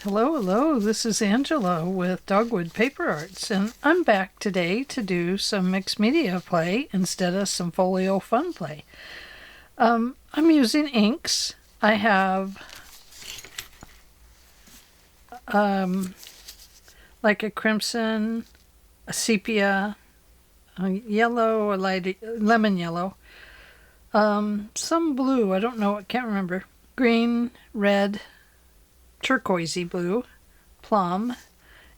Hello, hello, this is Angela with Dogwood Paper Arts, and I'm back today to do some mixed media play instead of some folio fun play. I'm using inks. I have like a crimson, a sepia, a yellow, a light lemon yellow, some blue, I don't know, I can't remember, green, red, turquoisey blue, plum,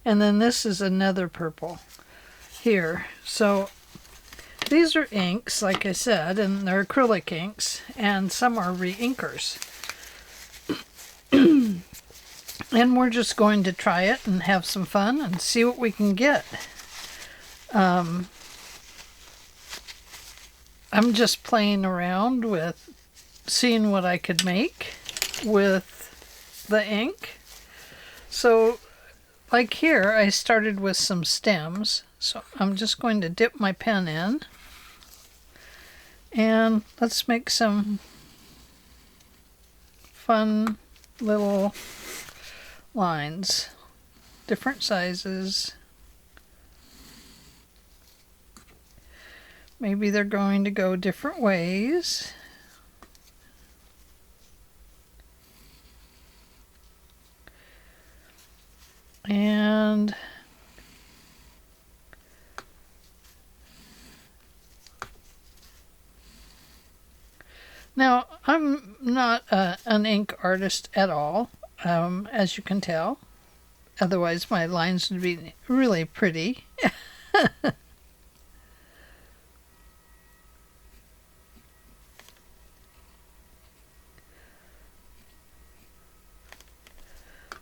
and then this is another purple here. So these are inks, like I said, and they're acrylic inks, and some are re-inkers. And we're just going to try it and have some fun and see what we can get. I'm just playing around with seeing what I could make with the ink. So like here, I started with some stems. So I'm just going to dip my pen in. And let's make some fun little lines. Different sizes. Maybe they're going to go different ways. And now I'm not an ink artist at all, as you can tell. Otherwise my lines would be really pretty.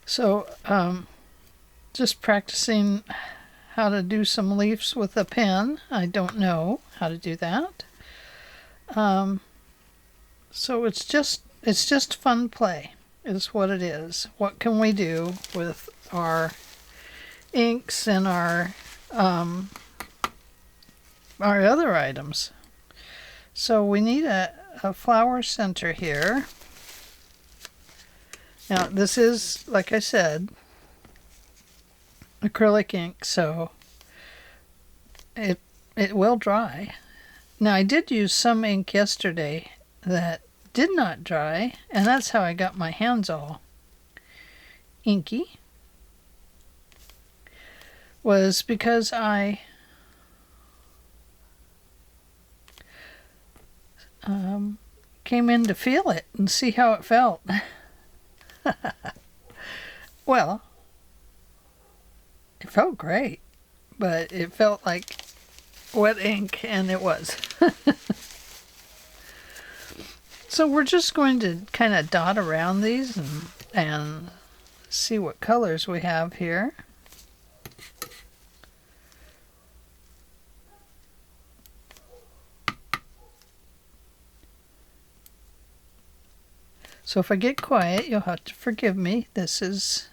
So just practicing how to do some leaves with a pen. I don't know how to do that. So it's just fun play is what it is. What can we do with our inks and our other items? So we need a flower center here. Now this is, like I said, acrylic ink, so it will dry. Now I did use some ink yesterday that did not dry, and that's how I got my hands all inky, was because I came in to feel it and see how it felt. Well, it felt great, but it felt like wet ink, and it was. So we're just going to kind of dot around these and see what colors we have here. So if I get quiet, you'll have to forgive me. This is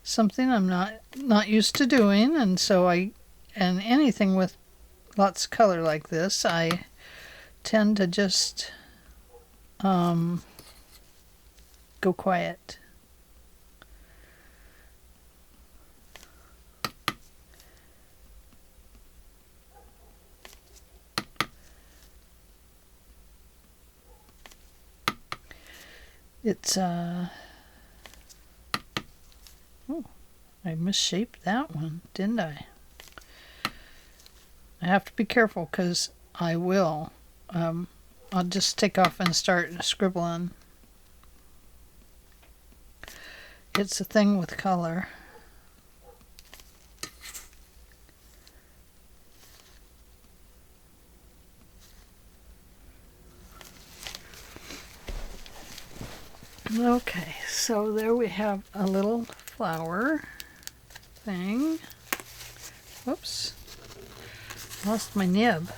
something I'm not used to doing, and so and anything with lots of color like this, I tend to just go quiet. It's oh, I misshaped that one, didn't I? I have to be careful because I will. I'll just take off and start scribbling. It's a thing with color. Okay, so there we have a little flower thing. Whoops. Lost my nib.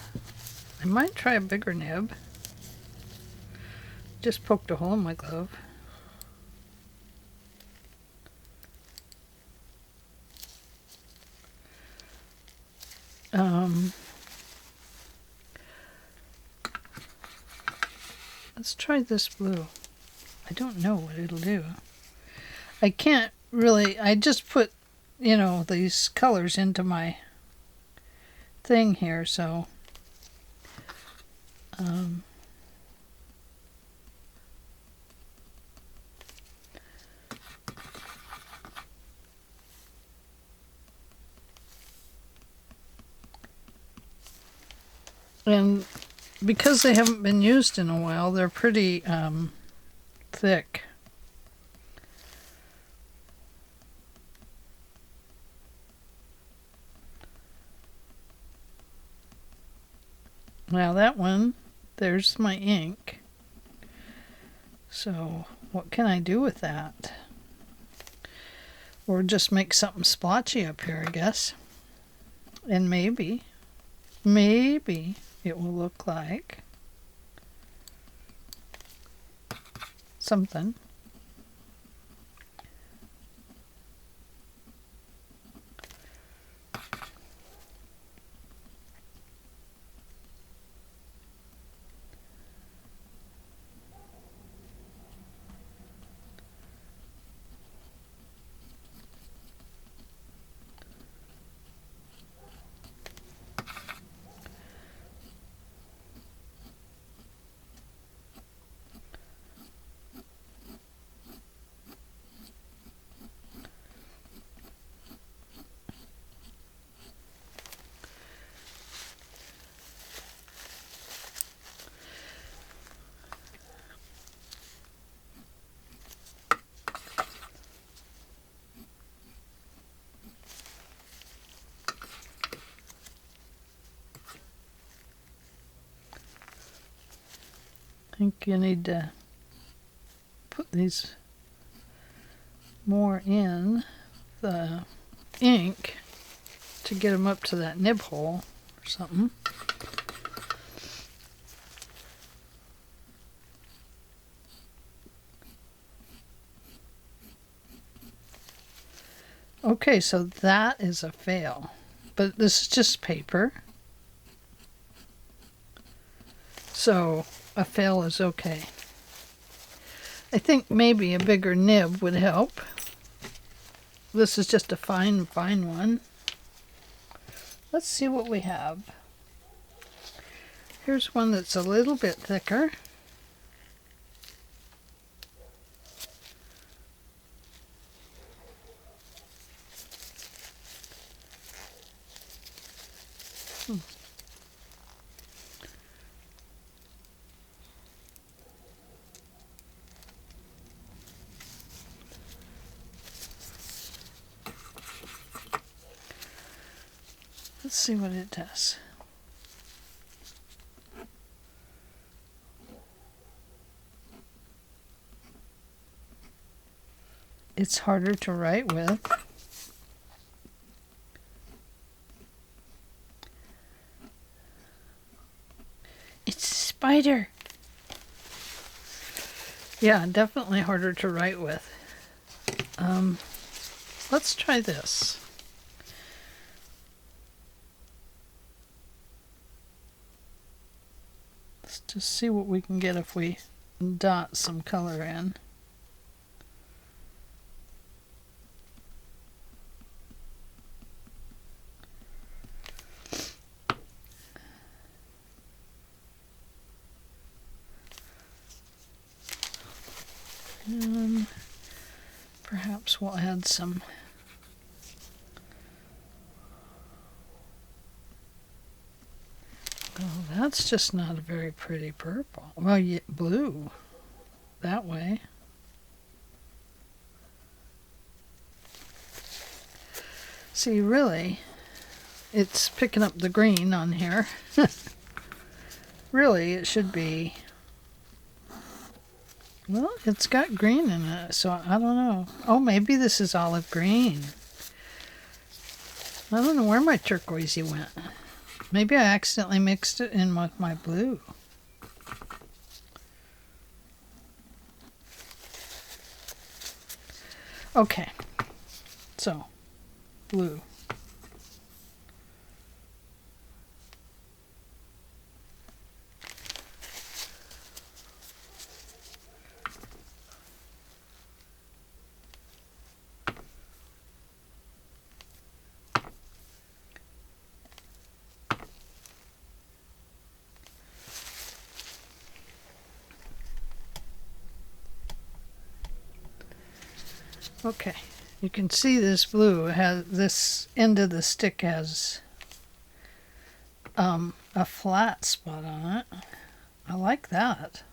I might try a bigger nib. Just poked a hole in my glove. Let's try this blue. I don't know what it'll do. I can't really, I just put, you know, these colors into my thing here, so and because they haven't been used in a while, they're pretty thick. Now that one, there's my ink. So what can I do with that? Or just make something splotchy up here, I guess. And maybe it will look like something. I think you need to put these more in the ink to get them up to that nib hole or something. Okay, so that is a fail, but this is just paper, so a fail is okay. I think maybe a bigger nib would help. This is just a fine one. Let's see what we have. Here's one that's a little bit thicker. Let's see what it does. It's harder to write with. It's a spider. Yeah, definitely harder to write with. Let's try this. Let's just see what we can get if we dot some color in. And perhaps we'll add some oh, that's just not a very pretty purple. Well, yeah, blue that way. See, really, it's picking up the green on here. Really, it should be. Well, it's got green in it, so I don't know. Oh, maybe this is olive green. I don't know where my turquoisey went. Maybe I accidentally mixed it in with my blue. Okay, so blue. Okay, you can see this blue has this end of the stick has a flat spot on it. I like that.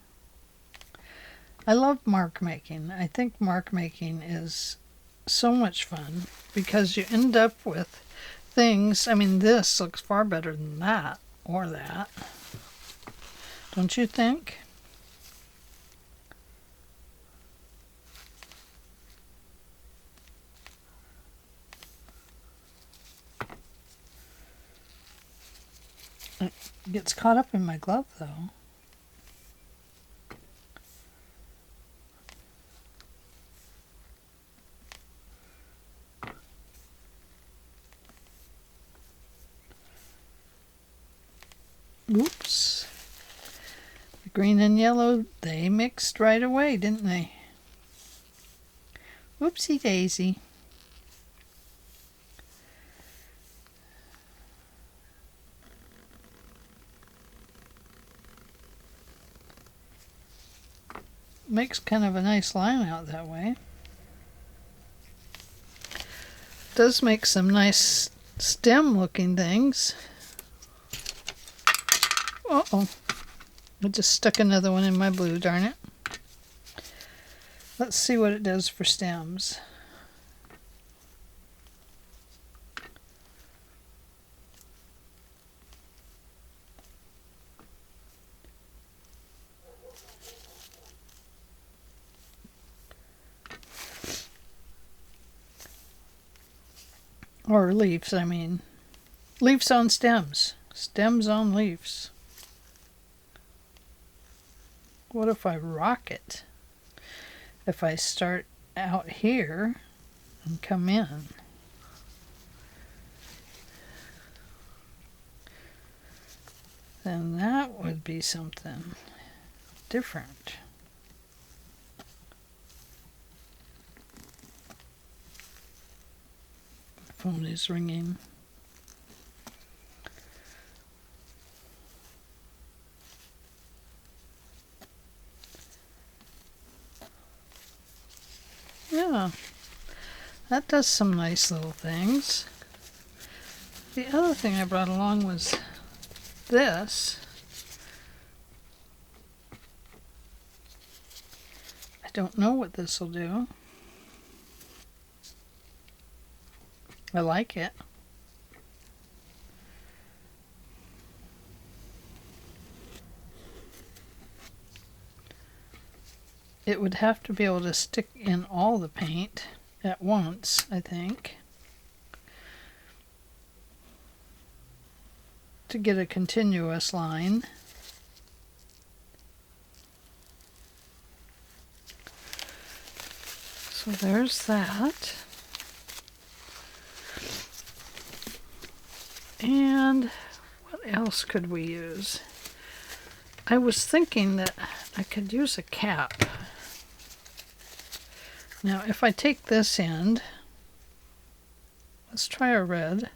I love mark making. I think mark making is so much fun because you end up with things. I mean, this looks far better than that or that. Don't you think? It gets caught up in my glove though. Oops. The green and yellow, they mixed right away, didn't they? Whoopsie daisy. Makes kind of a nice line out that way. Does make some nice stem looking things. Uh-oh. I just stuck another one in my blue, darn it. Let's see what it does for stems. Or leaves, I mean. Leaves on stems. Stems on leaves. What if I rock it? If I start out here and come in. Then that would be something different. Phone is ringing. Yeah, that does some nice little things. The other thing I brought along was this. I don't know what this will do. I like it. It would have to be able to stick in all the paint at once, I think, to get a continuous line. So there's that. And what else could we use? I was thinking that I could use a cap. Now if I take this end, let's try a red.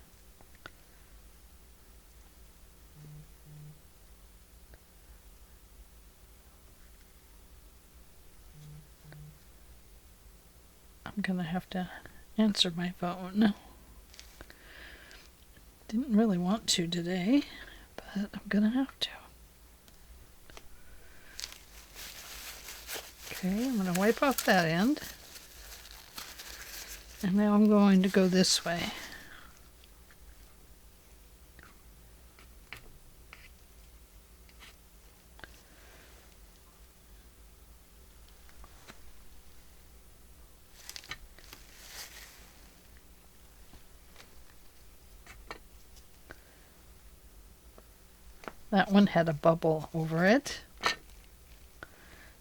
I'm gonna have to answer my phone. Didn't really want to today, but I'm gonna have to. Okay, I'm gonna wipe off that end. And now I'm going to go this way. That one had a bubble over it.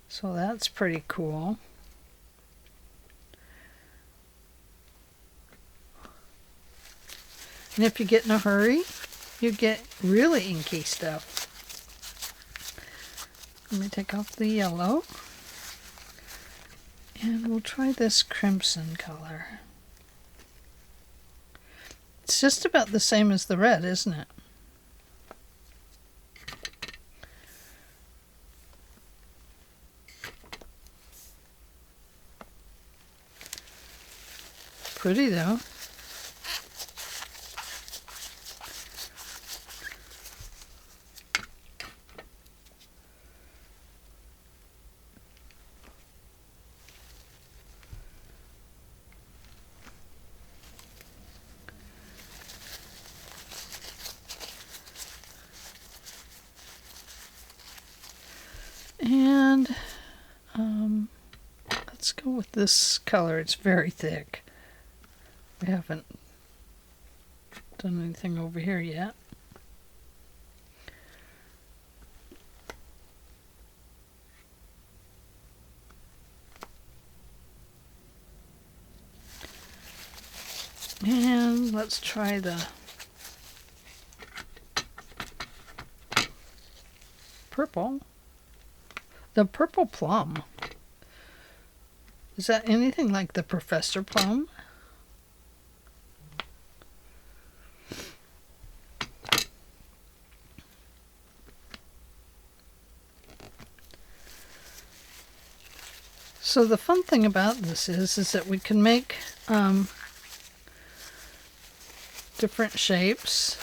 So that's pretty cool. And if you get in a hurry, you get really inky stuff. Let me take off the yellow. And we'll try this crimson color. It's just about the same as the red, isn't it? Pretty though. And let's go with this color. It's very thick. We haven't done anything over here yet. And let's try the purple. The purple plum. Is that anything like the Professor Plum? So the fun thing about this is that we can make different shapes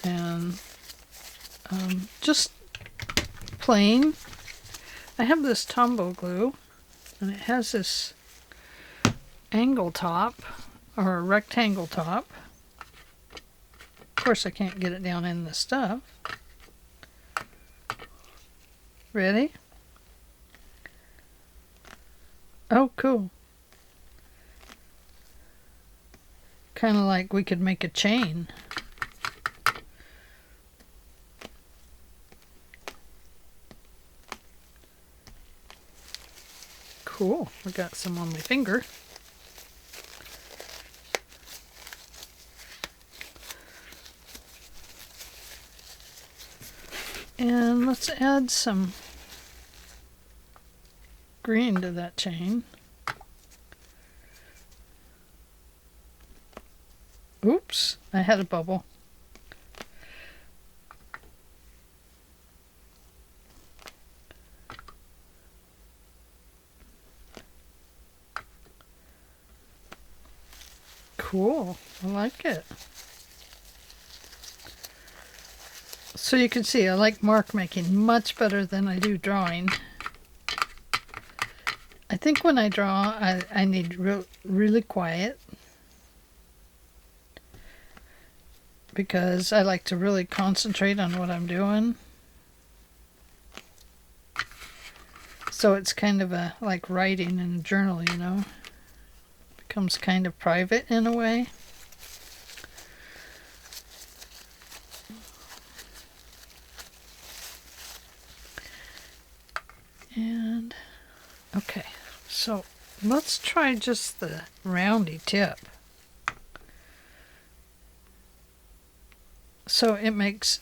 and just plain. I have this Tombow glue, and it has this angle top, or a rectangle top. Of course I can't get it down in the stuff. Ready? Oh, cool. Kind of like we could make a chain. Cool. I got some on my finger. And let's add some green to that chain. Oops, I had a bubble. Cool, I like it. So you can see I like mark making much better than I do drawing. I think when I draw, I need really quiet, because I like to really concentrate on what I'm doing. So it's kind of like writing in a journal, you know. Becomes kind of private in a way. And okay, so let's try just the roundy tip. So it makes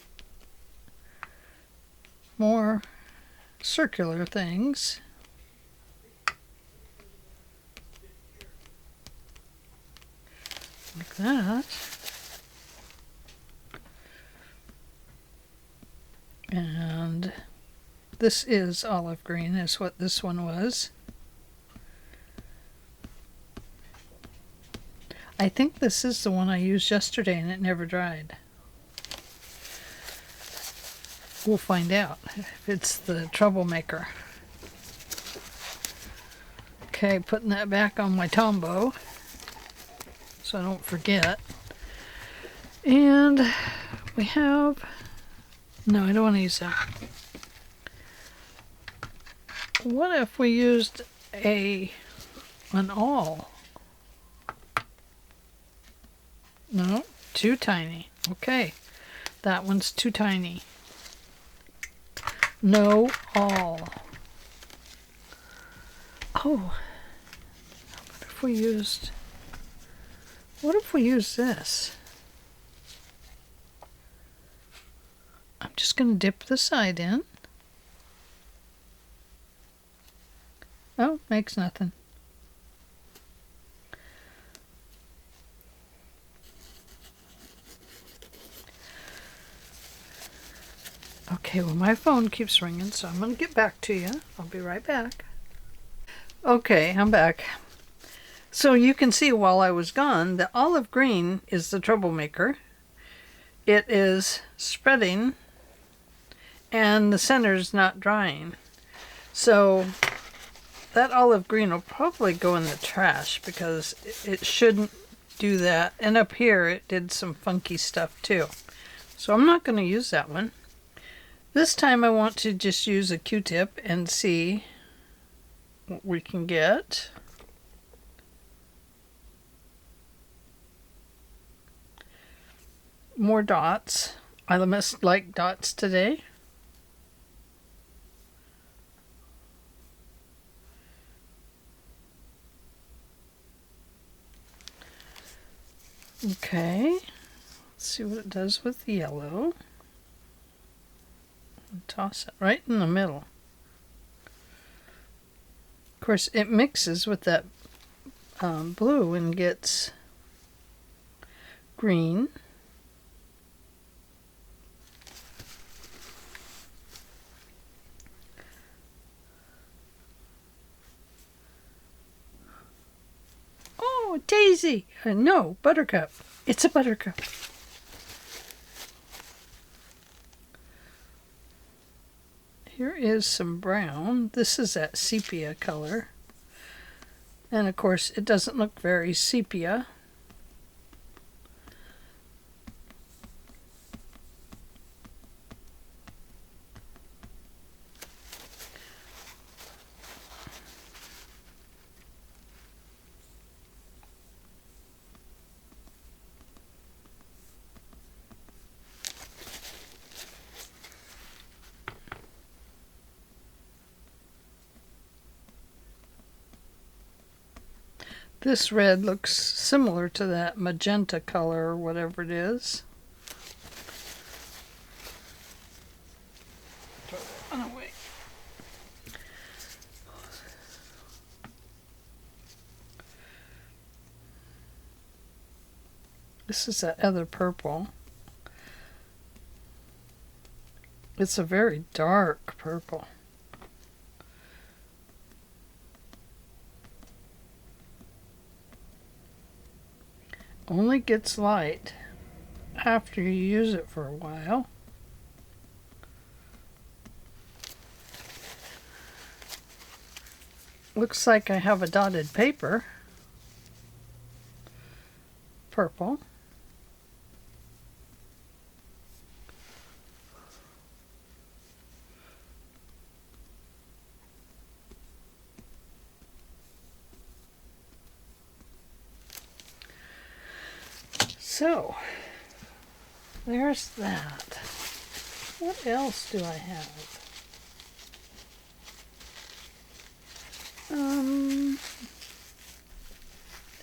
more circular things. Like that. And this is olive green, is what this one was. I think this is the one I used yesterday and it never dried. We'll find out if it's the troublemaker. Okay, putting that back on my Tombow so I don't forget. And we have, no, I don't want to use that. What if we used an awl? No, too tiny. Okay, that one's too tiny. No awl. Oh, what if we used this? I'm just going to dip the side in. Oh, makes nothing. Okay, well my phone keeps ringing, so I'm going to get back to you. I'll be right back. Okay, I'm back. So you can see while I was gone, the olive green is the troublemaker. It is spreading and the center's not drying. So that olive green will probably go in the trash because it shouldn't do that. And up here it did some funky stuff too. So I'm not going to use that one. This time I want to just use a Q-tip and see what we can get. More dots. I must like dots today. Okay, let's see what it does with the yellow. Toss it right in the middle. Of course, it mixes with that blue and gets green. Oh, daisy! No, buttercup. It's a buttercup. Here is some brown. This is that sepia color. And of course, it doesn't look very sepia. This red looks similar to that magenta color or whatever it is. Throw that one away. This is that other purple. It's a very dark purple. Only gets light after you use it for a while. Looks like I have a dotted paper. Purple. So, there's that. What else do I have?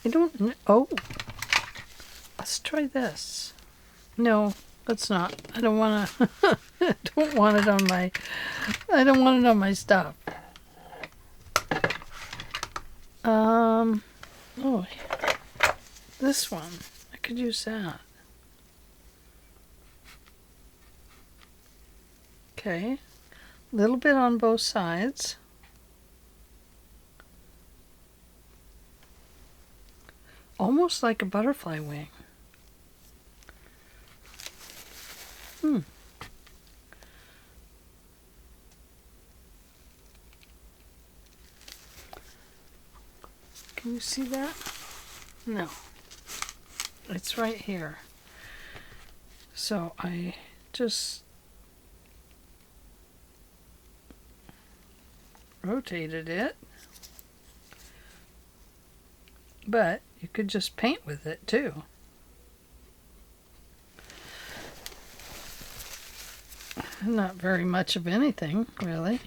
I don't know. Oh, let's try this. No, let's not. I don't want to. I don't want it on my. I don't want it on my stuff. Oh, this one. I could use that. Okay, a little bit on both sides. Almost like a butterfly wing. Can you see that? No. It's right here. So I just rotated it. But you could just paint with it too. Not very much of anything, really.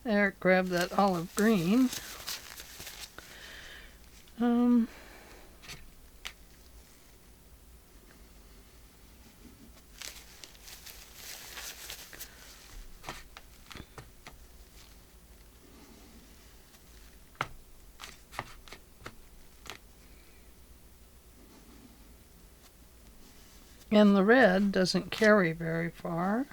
There, grab that olive green. And the red doesn't carry very far.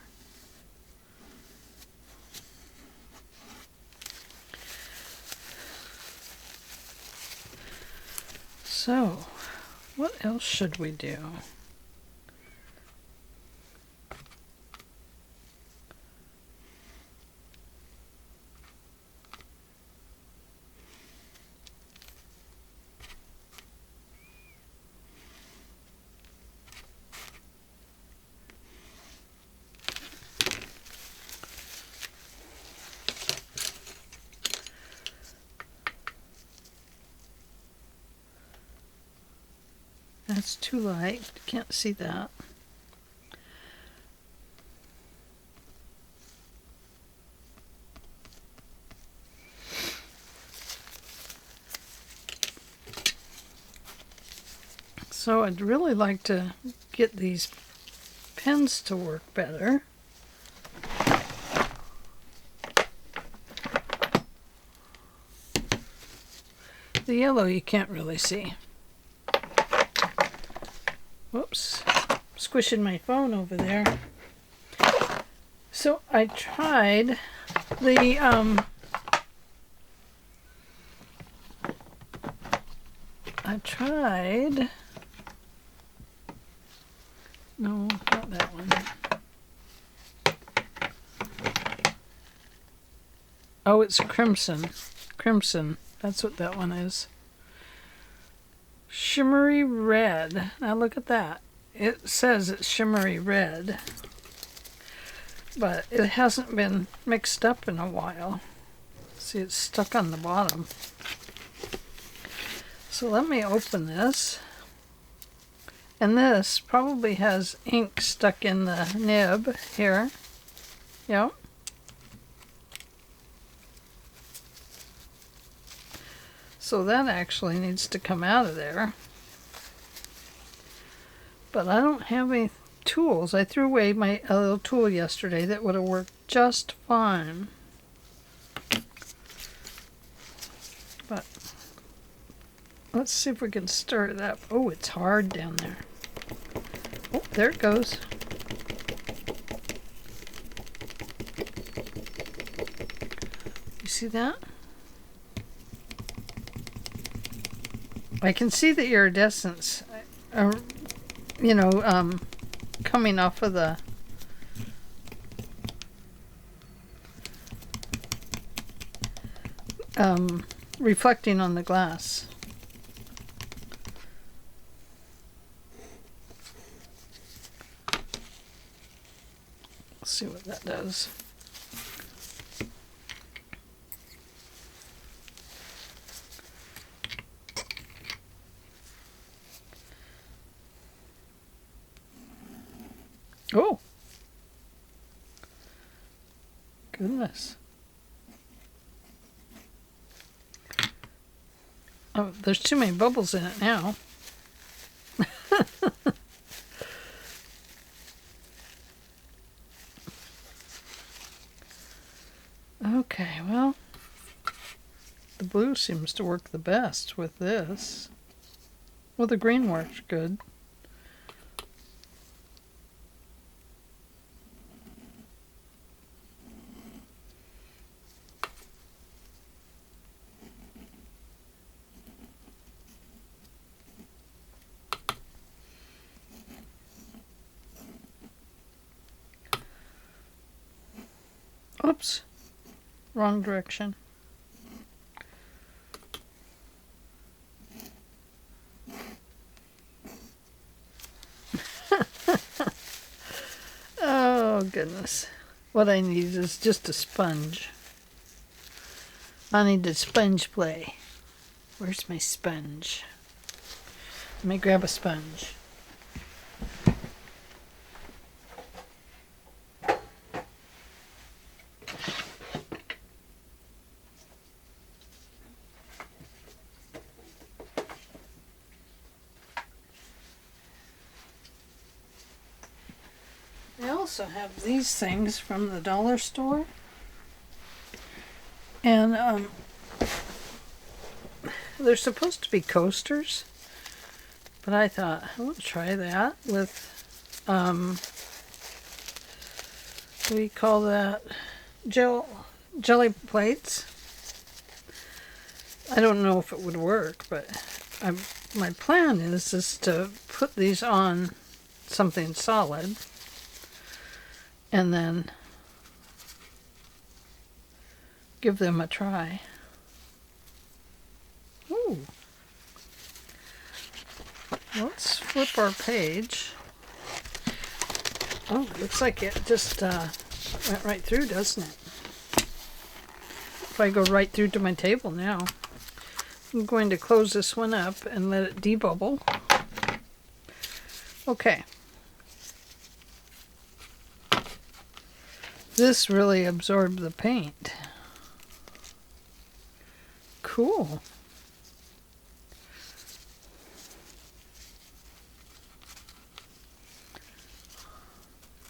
So, what else should we do? That's too light. Can't see that. So I'd really like to get these pens to work better. The yellow you can't really see. Whoops, squishing my phone over there. So I tried the no, not that one. Oh, it's crimson. Crimson, that's what that one is. Shimmery red. Now look at that. It says it's shimmery red, but it hasn't been mixed up in a while. See, it's stuck on the bottom. So let me open this. And this probably has ink stuck in the nib here. Yep. So that actually needs to come out of there. But I don't have any tools. I threw away my little tool yesterday that would have worked just fine. But let's see if we can stir it up. Oh, it's hard down there. Oh, there it goes. You see that? I can see the iridescence, coming off of the reflecting on the glass. Let's see what that does. Oh, goodness. Oh, there's too many bubbles in it now. Okay, well, the blue seems to work the best with this. Well, the green works good. Oops, wrong direction. Oh, goodness. What I need is just a sponge. I need to sponge play. Where's my sponge? Let me grab a sponge. I also have these things from the dollar store. And they're supposed to be coasters. But I thought, I want to try that with we call that jelly plates. I don't know if it would work, but my plan is to put these on something solid and then give them a try. Ooh. Let's flip our page. Oh, looks like it just went right through, doesn't it? If I go right through to my table now, I'm going to close this one up and let it debubble. Okay. This really absorbed the paint. Cool.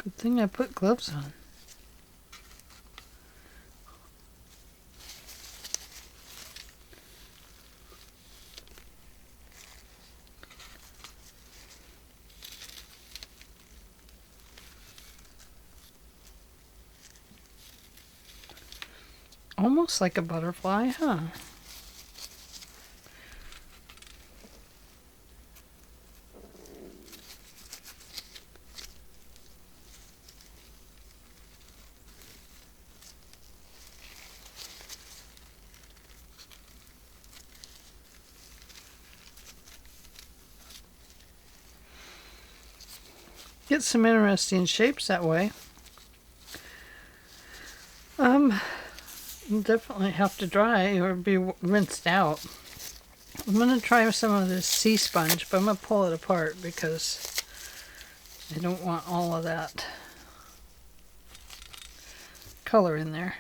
Good thing I put gloves on. Almost like a butterfly, huh? Get some interesting shapes that way. You'll definitely have to dry or be rinsed out. I'm going to try some of this sea sponge, but I'm going to pull it apart because I don't want all of that color in there.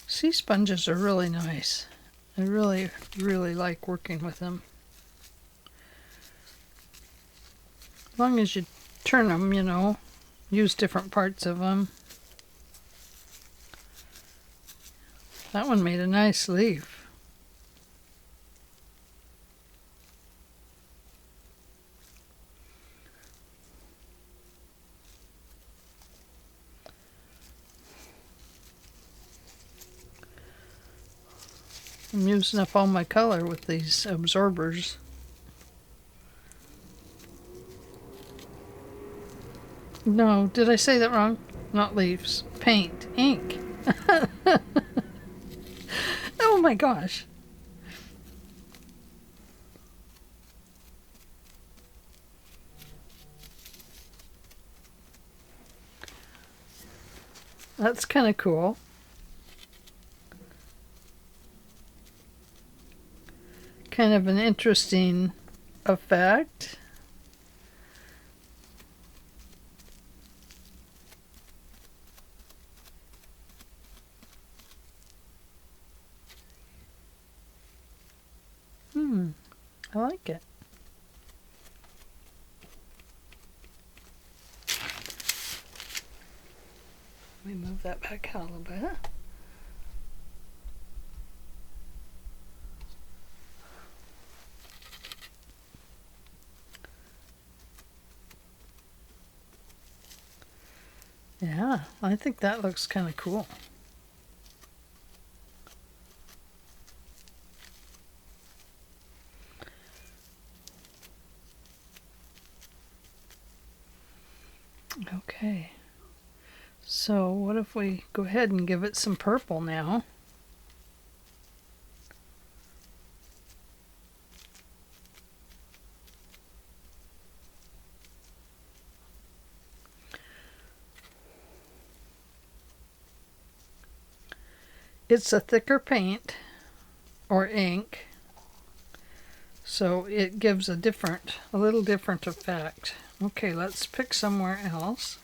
Sea sponges are really nice. I really, really like working with them. As long as you turn them, you know, use different parts of them. That one made a nice leaf. I'm using up all my color with these absorbers. No, did I say that wrong? Not leaves. Paint. Ink. Oh my gosh. That's kind of cool. Kind of an interesting effect. I like it. Let me move that back out a little bit. Yeah, I think that looks kind of cool. Okay, so what if we go ahead and give it some purple now? It's a thicker paint or ink, so it gives a little different effect. Okay, let's pick somewhere else.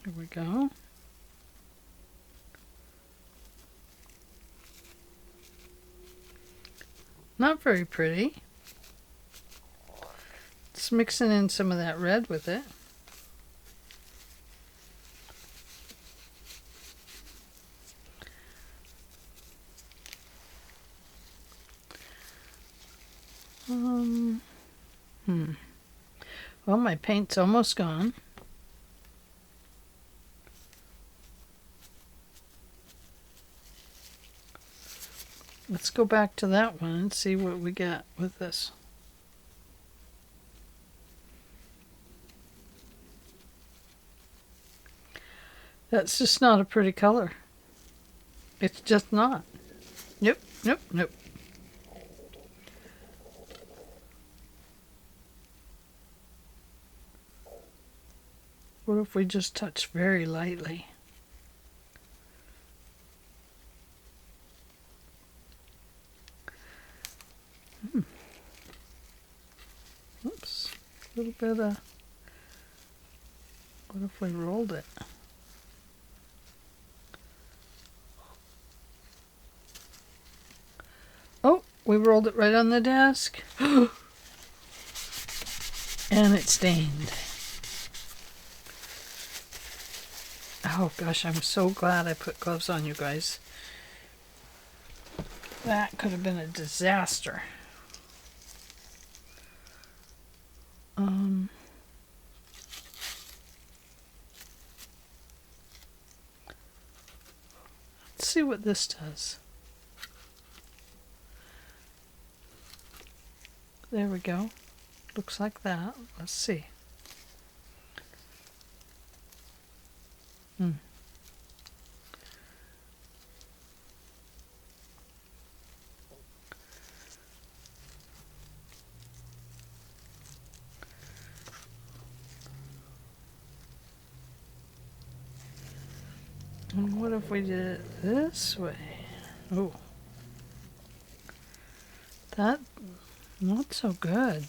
Here we go. Not very pretty. Just mixing in some of that red with it. Well, my paint's almost gone. Let's go back to that one and see what we got with this. That's just not a pretty color. It's just not. Nope, nope, nope. What if we just touch very lightly? Oops, a little bit of, what if we rolled it? Oh, we rolled it right on the desk. And it stained. Oh gosh, I'm so glad I put gloves on, you guys. That could have been a disaster. Let's see what this does. There we go. Looks like that. Let's see. And what if we did it this way? Oh, that not so good.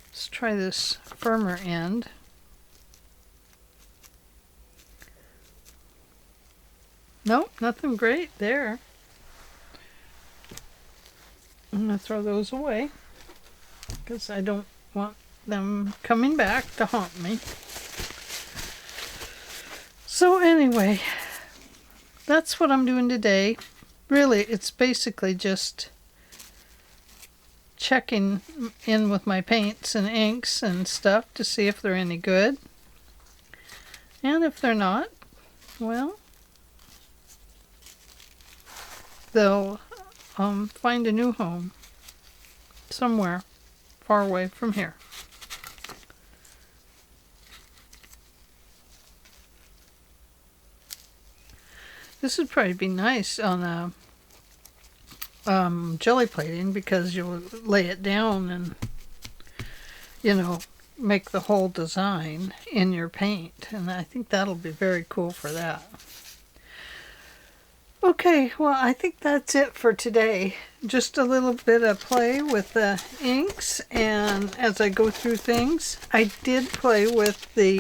Let's try this firmer end. Nope, nothing great there. I'm going to throw those away because I don't want them coming back to haunt me. So anyway, that's what I'm doing today. Really, it's basically just checking in with my paints and inks and stuff to see if they're any good. And if they're not, well, they'll find a new home somewhere far away from here. This would probably be nice on a jelly plating because you'll lay it down and, you know, make the whole design in your paint. And I think that'll be very cool for that. Okay, well, I think that's it for today. Just a little bit of play with the inks, and as I go through things, I did play with the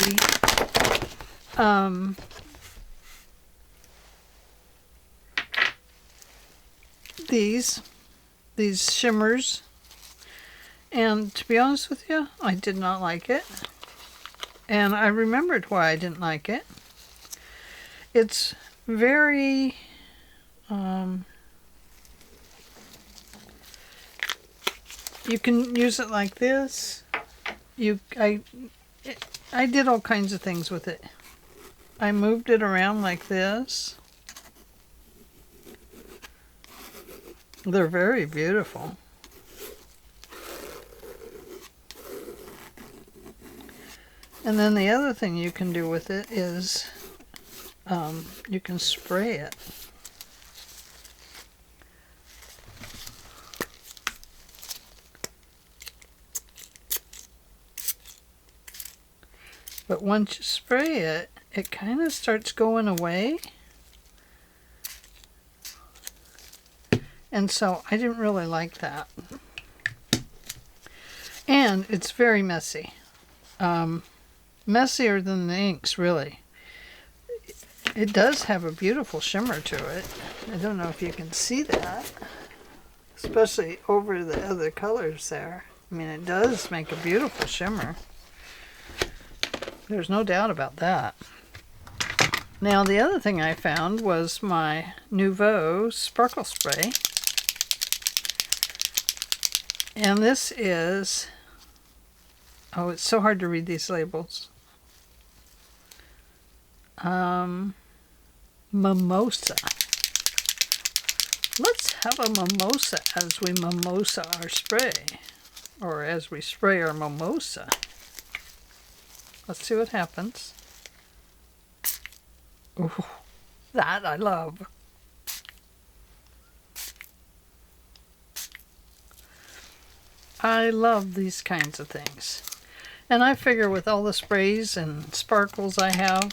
these shimmers, and to be honest with you, I did not like it, and I remembered why I didn't like it. It's very you can use it like this. I did all kinds of things with it. I moved it around like this. They're very beautiful. And then the other thing you can do with it is you can spray it. But once you spray it, it kind of starts going away. And so I didn't really like that. And it's very messy. Messier than the inks, really. It does have a beautiful shimmer to it. I don't know if you can see that, especially over the other colors there. I mean, it does make a beautiful shimmer. There's no doubt about that. Now, the other thing I found was my Nouveau Sparkle Spray. And this is, oh, it's so hard to read these labels. Mimosa. Let's have a mimosa as we mimosa our spray. Or as we spray our mimosa. Let's see what happens. Ooh, that I love. I love these kinds of things. And I figure with all the sprays and sparkles I have,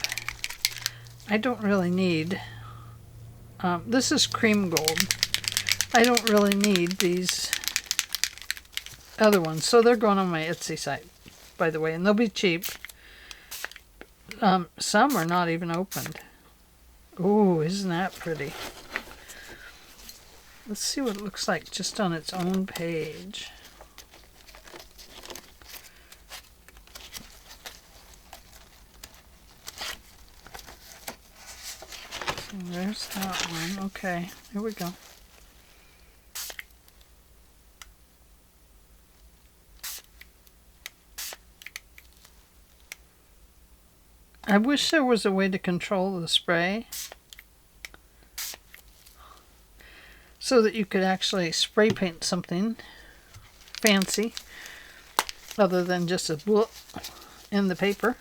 I don't really need, this is cream gold. I don't really need these other ones. So they're going on my Etsy site, by the way, and they'll be cheap. Some are not even opened. Ooh, isn't that pretty? Let's see what it looks like just on its own page. So there's that one. Okay, here we go. I wish there was a way to control the spray so that you could actually spray paint something fancy other than just a bloop in the paper.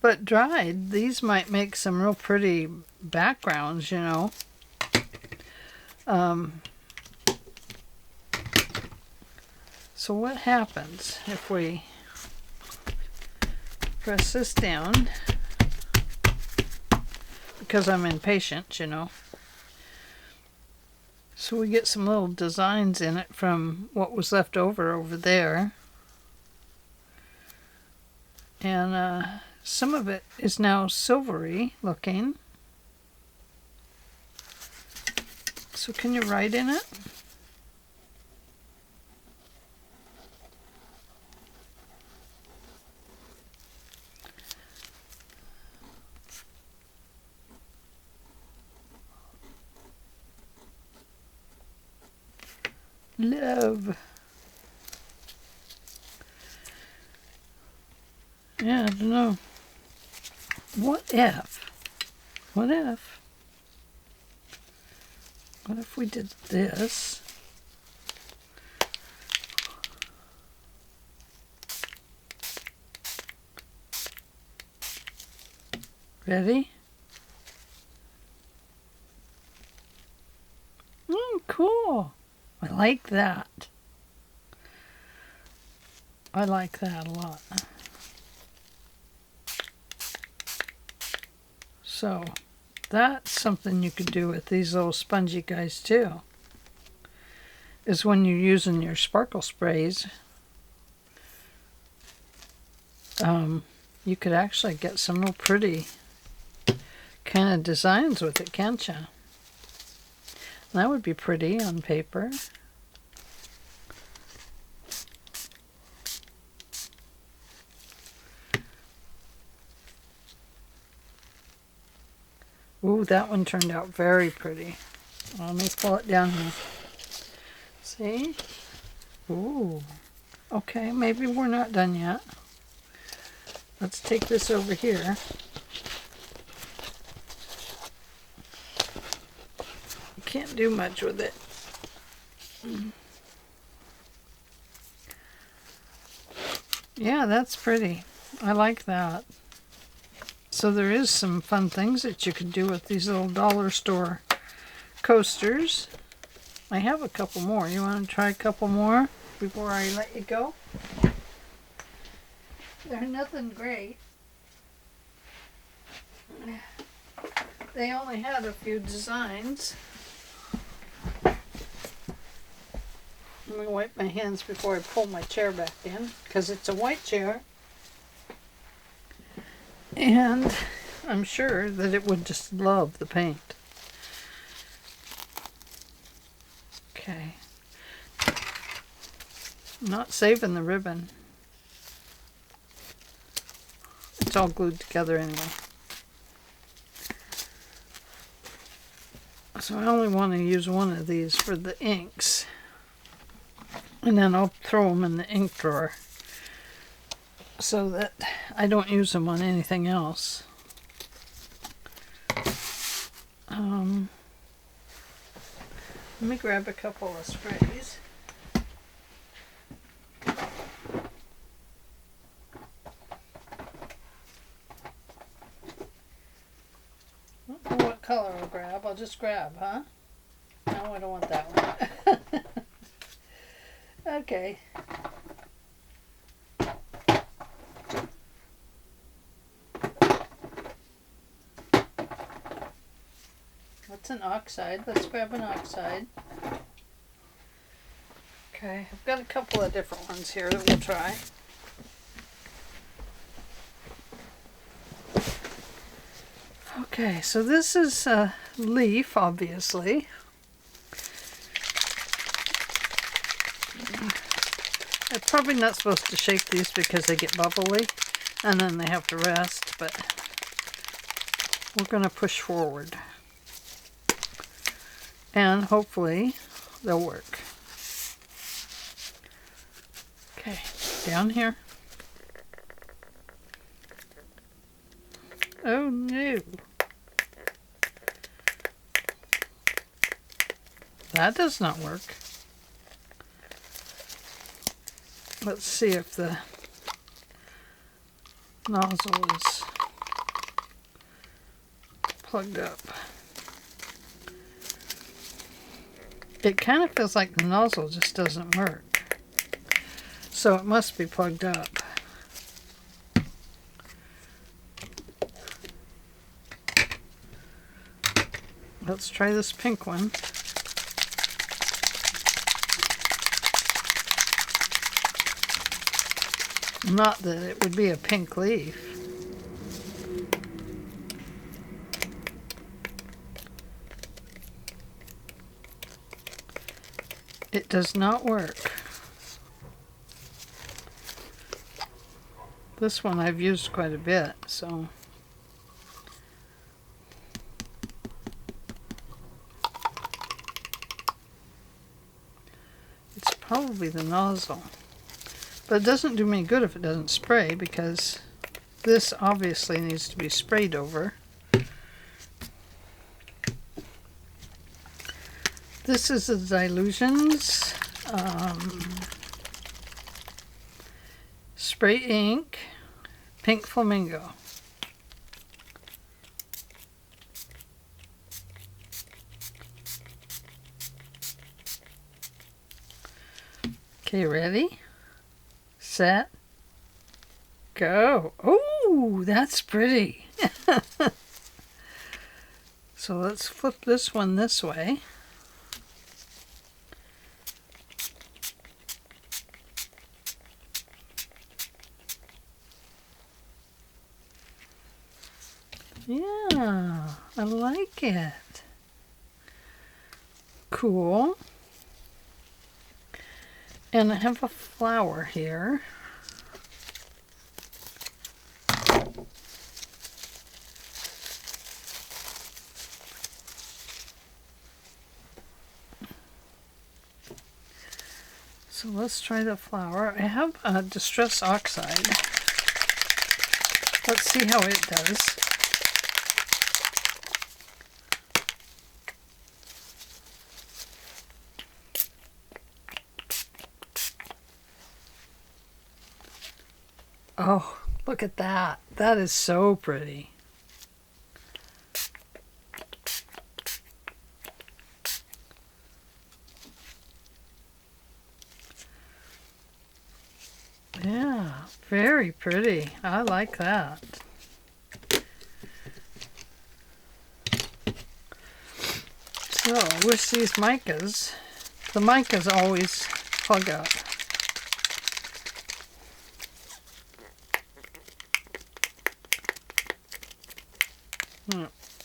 But dried, these might make some real pretty backgrounds, you know. So what happens if we press this down, because I'm impatient, you know. So we get some little designs in it from what was left over there. And some of it is now silvery looking. So can you write in it? Love. Yeah, I don't know. What if? What if? What if we did this? Ready? Cool. I like that. I like that a lot. So that's something you could do with these little spongy guys too. Is when you're using your sparkle sprays, you could actually get some real pretty kind of designs with it, can't you? That would be pretty on paper. Ooh, that one turned out very pretty. Let me pull it down here. See? Ooh. Okay, maybe we're not done yet. Let's take this over here. Can't do much with it. Yeah, that's pretty. I like that. So there is some fun things that you could do with these little dollar store coasters. I have a couple more. You want to try a couple more before I let you go? They're nothing great. They only had a few designs. Let me wipe my hands before I pull my chair back in, because it's a white chair. And I'm sure that it would just love the paint. Okay. I'm not saving the ribbon. It's all glued together anyway. So I only want to use one of these for the inks. And then I'll throw them in the ink drawer so that I don't use them on anything else. Let me grab a couple of sprays. I don't know what color I'll grab. I'll just grab, huh? No, I don't want that one. Okay. What's an oxide? Let's grab an oxide. Okay, I've got a couple of different ones here that we'll try. Okay, so this is a leaf, obviously. I'm probably not supposed to shake these because they get bubbly and then they have to rest, but we're going to push forward. And hopefully they'll work. Okay, down here. Oh no. That does not work. Let's see if the nozzle is plugged up. It kind of feels like the nozzle just doesn't work. So it must be plugged up. Let's try this pink one. Not that it would be a pink leaf. It does not work. This one I've used quite a bit, so. It's probably the nozzle. But it doesn't do me good if it doesn't spray, because this obviously needs to be sprayed over. This is the Dilutions spray ink, pink flamingo. Okay, ready? Set, go. Oh, that's pretty. So let's flip this one this way. Yeah, I like it. Cool. And I have a flower here. So let's try the flower. I have a Distress Oxide. Let's see how it does. Oh, look at that. That is so pretty. Yeah, very pretty. I like that. So, I wish these micas, the micas always plug up.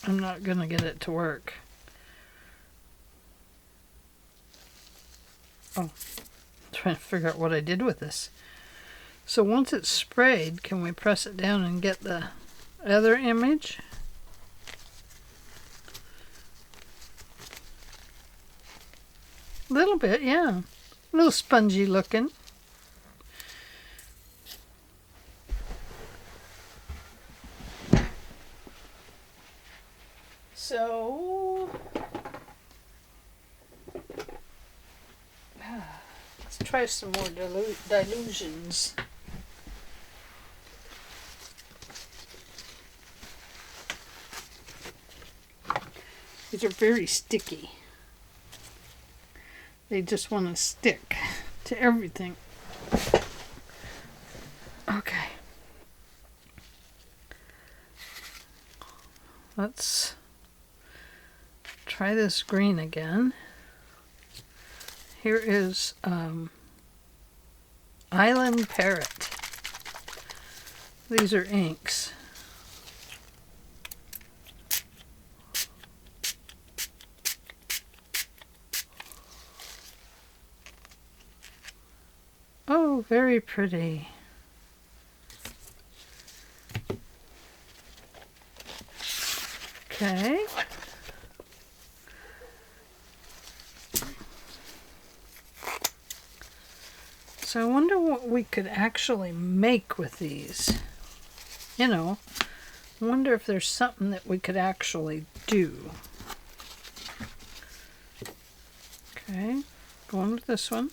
I'm not going to get it to work. I'm trying to figure out what I did with this. So once it's sprayed, can we press it down and get the other image? A little bit, yeah. A little spongy looking. So let's try some more dilutions. These are very sticky. They just want to stick to everything. Okay. Let's try this green again. Here is Island Parrot. These are inks. Oh, very pretty. Okay. So I wonder what we could actually make with these. You know, I wonder if there's something that we could actually do. Okay, going with this one.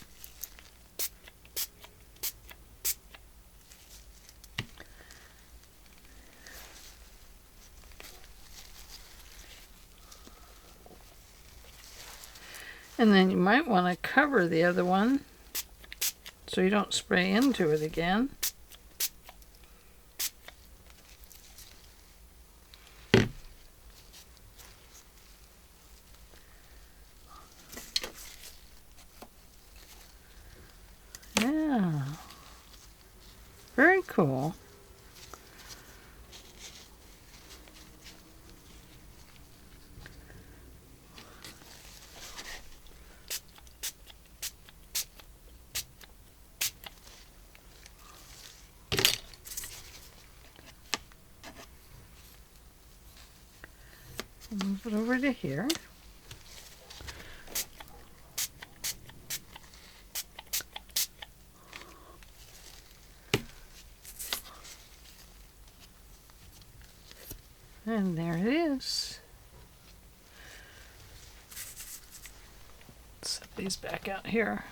And then you might want to cover the other one so you don't spray into it again. Yeah, very cool. Move it over to here. And there it is. Set these back out here.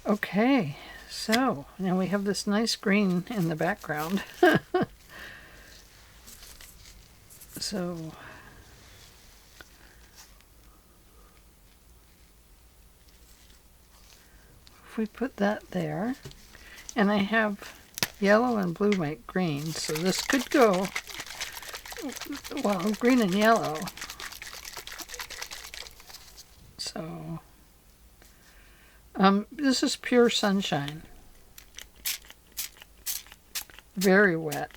Okay, so now we have this nice green in the background. So if we put that there, and I have yellow and blue make green, so this could go, well, green and yellow. So this is pure sunshine. Very wet.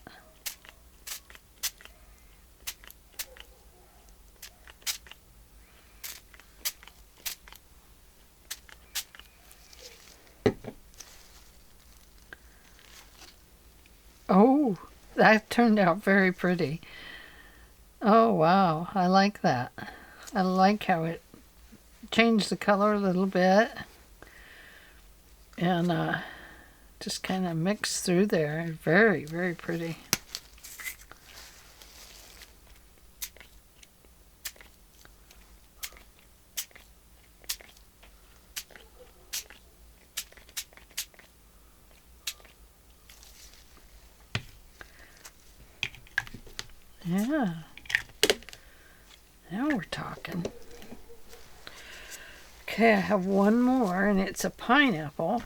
Oh, that turned out very pretty. Oh, wow. I like that. I like how it changed the color a little bit. And just kind of mixed through there. Very, very pretty. Yeah. Now we're talking. Okay, I have one more, and it's a pineapple.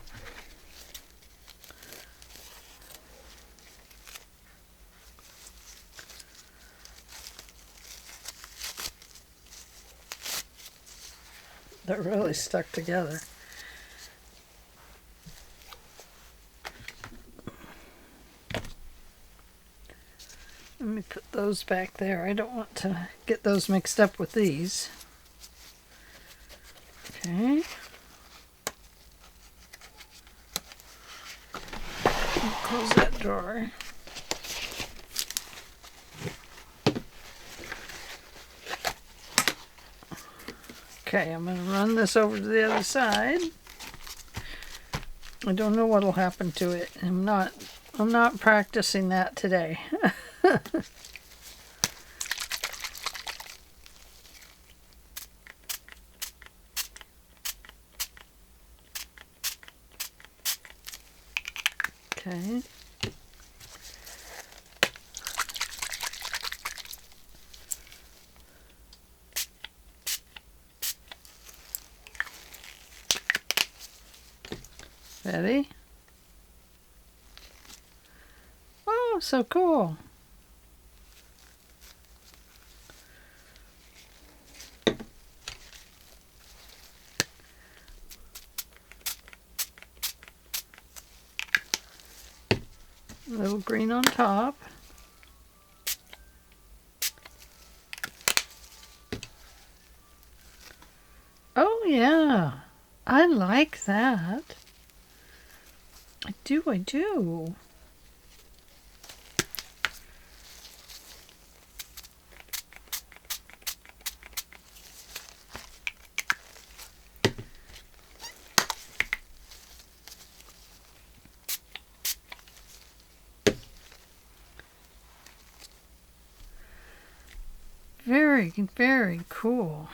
They're really stuck together. Let me put those back there. I don't want to get those mixed up with these. Okay. close that drawer. Okay, I'm going to run this over to the other side. I don't know what'll happen to it. I'm not practicing that today. Okay. Ready? Oh, so cool. A little green on top. Oh yeah, I like that. I do. Very, very cool.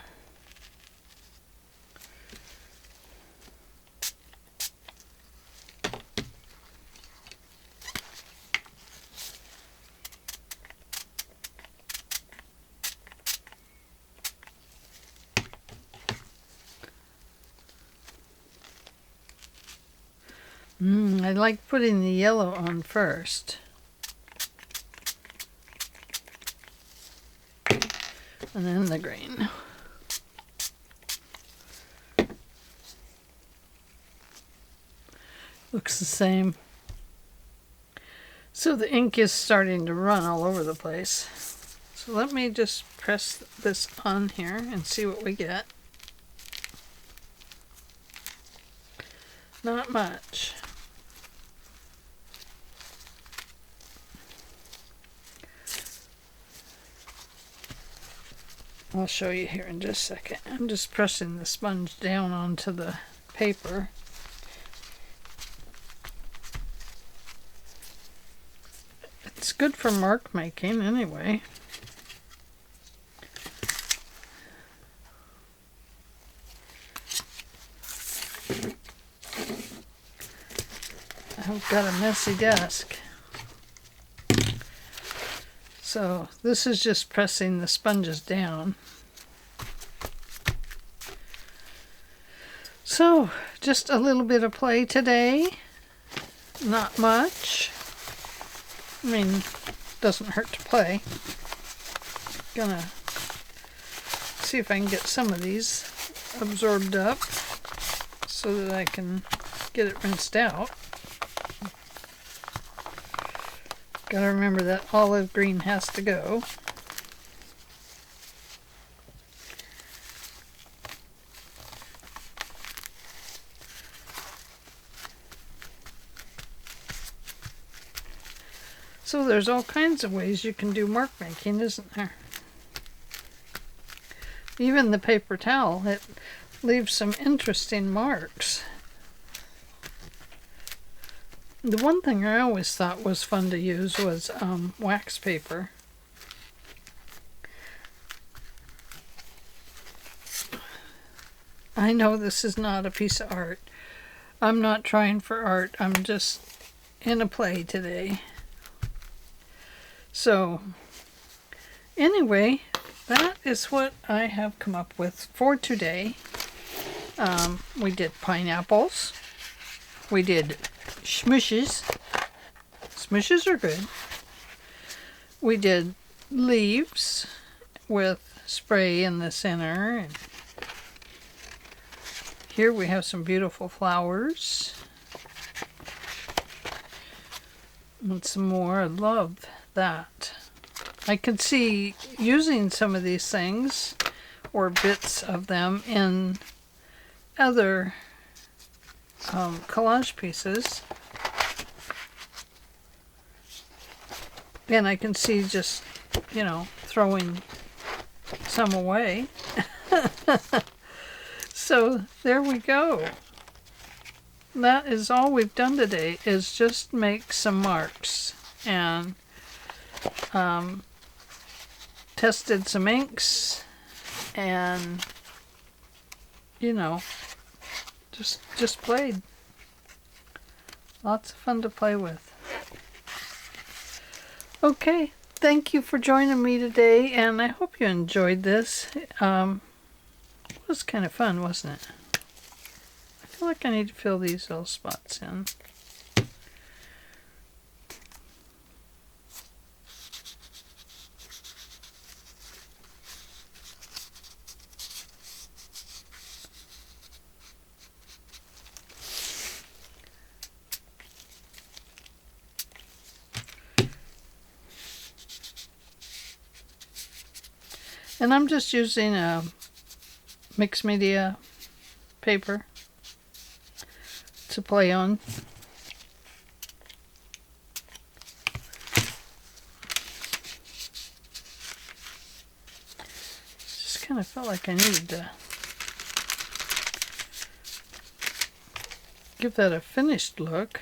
I like putting the yellow on first. And then the green. Looks the same. So the ink is starting to run all over the place. So let me just press this on here and see what we get. Not much. I'll show you here in just a second. I'm just pressing the sponge down onto the paper. It's good for mark making anyway. I've got a messy desk. So this is just pressing the sponges down. So just a little bit of play today. Not much. I mean, doesn't hurt to play. Gonna see if I can get some of these absorbed up so that I can get it rinsed out. Gotta remember that olive green has to go. So there's all kinds of ways you can do mark making, isn't there? Even the paper towel, it leaves some interesting marks. The one thing I always thought was fun to use was wax paper. I know this is not a piece of art. I'm not trying for art. I'm just in a play today. So, anyway, that is what I have come up with for today. We did pineapples. We did smooshes. Smooshes are good. We did leaves with spray in the center. And here we have some beautiful flowers. And some more. I love that. I could see using some of these things or bits of them in other collage pieces. And I can see just, you know, throwing some away. So there we go. That is all we've done today, is just make some marks and tested some inks and, you know, just played. Lots of fun to play with. Okay, thank you for joining me today, and I hope you enjoyed this. It was kind of fun, wasn't it? I feel like I need to fill these little spots in. And I'm just using a mixed media paper to play on. Just kind of felt like I needed to give that a finished look.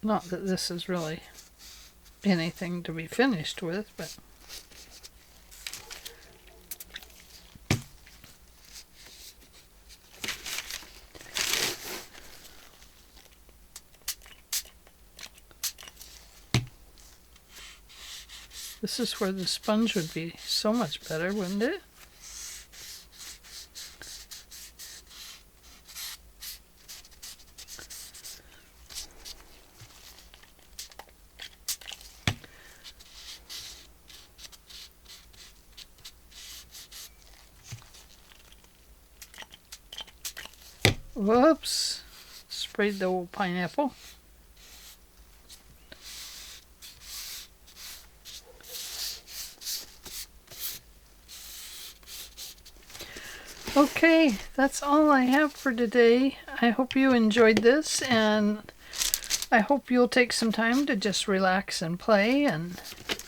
Not that this is really anything to be finished with, but this is where the sponge would be so much better, wouldn't it? Whoops, sprayed the old pineapple. Okay, that's all I have for today. I hope you enjoyed this, and I hope you'll take some time to just relax and play and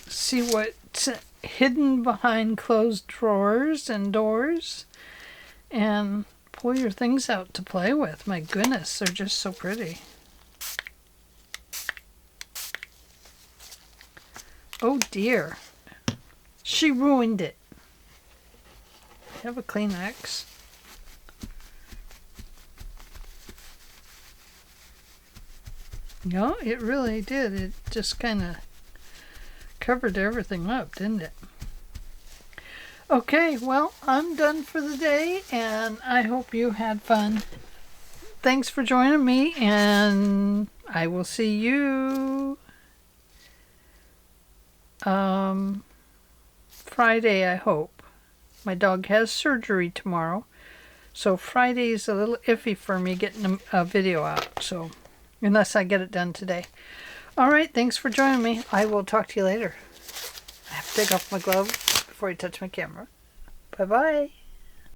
see what's hidden behind closed drawers and doors, and pull your things out to play with. My goodness, they're just so pretty. Oh dear, she ruined it. Have a Kleenex. No, it really did. It just kind of covered everything up, didn't it? Okay, well, I'm done for the day, and I hope you had fun. Thanks for joining me, and I will see you Friday, I hope. My dog has surgery tomorrow, so Friday's a little iffy for me getting a video out, so unless I get it done today. All right, thanks for joining me. I will talk to you later. I have to take off my glove before I touch my camera. Bye-bye.